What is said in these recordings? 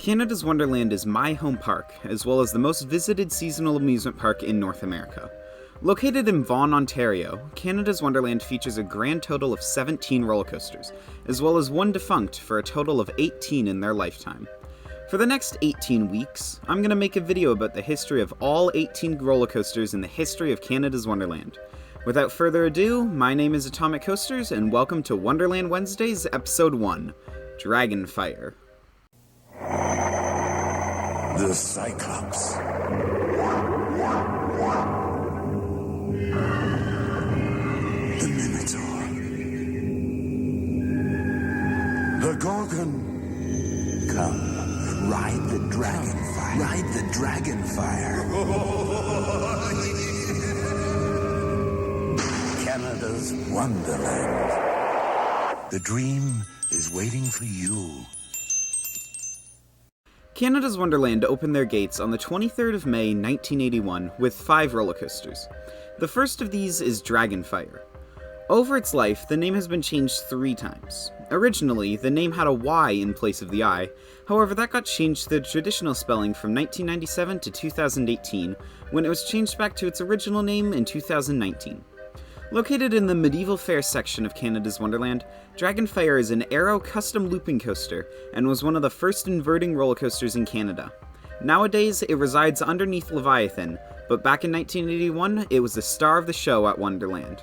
Canada's Wonderland is my home park, as well as the most visited seasonal amusement park in North America. Located in Vaughan, Ontario, Canada's Wonderland features a grand total of 17 roller coasters, as well as one defunct for a total of 18 in their lifetime. For the next 18 weeks, I'm going to make a video about the history of all 18 roller coasters in the history of Canada's Wonderland. Without further ado, my name is Atomic Coasters, and welcome to Wonderland Wednesdays, Episode 1, Dragon Fyre. The Cyclops. The Minotaur. The Gorgon. Come, ride the dragon fire. Ride the dragon fire. Canada's Wonderland. The dream is waiting for you. Canada's Wonderland opened their gates on the 23rd of May 1981 with 5 roller coasters. The first of these is Dragon Fyre. Over its life, the name has been changed 3 times. Originally, the name had a Y in place of the I, however that got changed to the traditional spelling from 1997 to 2018, when it was changed back to its original name in 2019. Located in the Medieval Fair section of Canada's Wonderland, Dragon Fyre is an aero custom looping coaster and was one of the first inverting roller coasters in Canada. Nowadays, it resides underneath Leviathan, but back in 1981, it was the star of the show at Wonderland.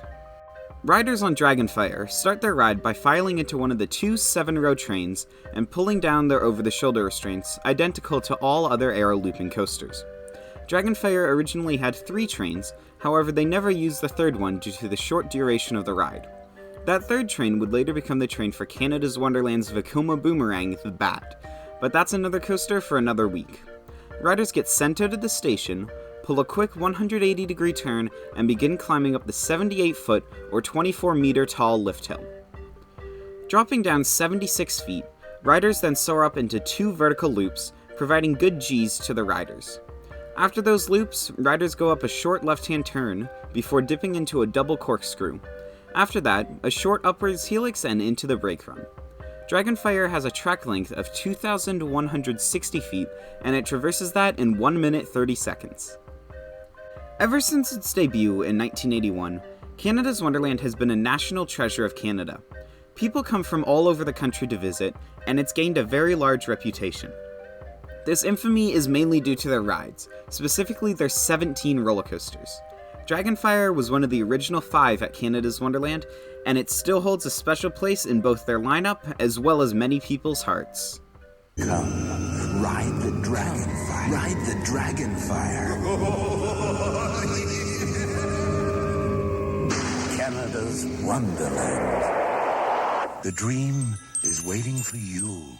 Riders on Dragon Fyre start their ride by filing into one of the 2 7-row trains and pulling down their over-the-shoulder restraints, identical to all other aero looping coasters. Dragon Fyre originally had 3 trains, however they never used the third one due to the short duration of the ride. That third train would later become the train for Canada's Wonderland's Vekoma Boomerang, the Bat, but that's another coaster for another week. Riders get sent out of the station, pull a quick 180-degree turn, and begin climbing up the 78-foot or 24-meter tall lift hill. Dropping down 76 feet, riders then soar up into 2 vertical loops, providing good G's to the riders. After those loops, riders go up a short left-hand turn before dipping into a double corkscrew. After that, a short upwards helix and into the brake run. Dragon Fyre has a track length of 2,160 feet, and it traverses that in 1 minute 30 seconds. Ever since its debut in 1981, Canada's Wonderland has been a national treasure of Canada. People come from all over the country to visit, and it's gained a very large reputation. This infamy is mainly due to their rides, specifically their 17 roller coasters. Dragon Fyre was one of the original 5 at Canada's Wonderland, and it still holds a special place in both their lineup as well as many people's hearts. Come, ride the dragon fire. Ride the dragon fire. Canada's Wonderland. The dream is waiting for you.